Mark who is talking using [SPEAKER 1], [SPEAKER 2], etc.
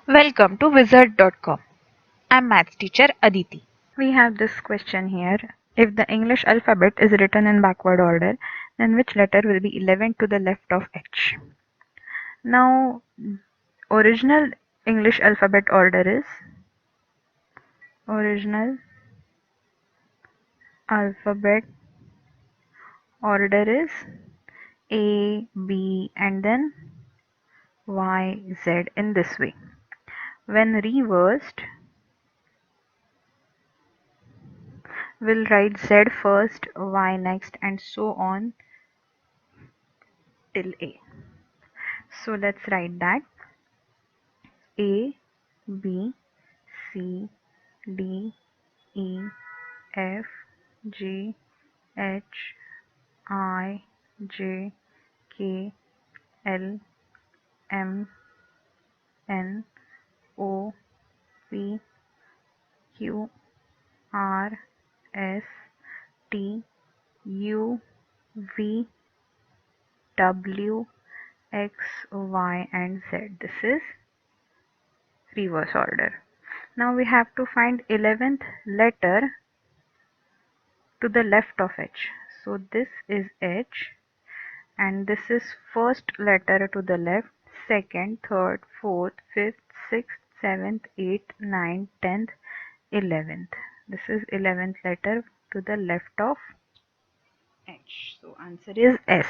[SPEAKER 1] Welcome to wizard.com. I'm maths teacher Aditi. We have this question here. If the English alphabet is written in backward order, then which letter will be 11 to the left of H? Now, original English alphabet original alphabet order is A, B, and then Y, Z in this way. When reversed, we'll write Z first, Y next, and so on till A. So let's write that A, B, C, D, E, F, G, H, I, J, K, L, M, N, O, P, Q, R, S, T, U, V, W, X, Y, and Z. This is reverse order. Now we have to find 11th letter to the left of H. So this is H, and this is first letter to the left, second, third, fourth, fifth, sixth, seventh, eighth, ninth, 10th, 11th. This is 11th letter to the left of H. So answer is S.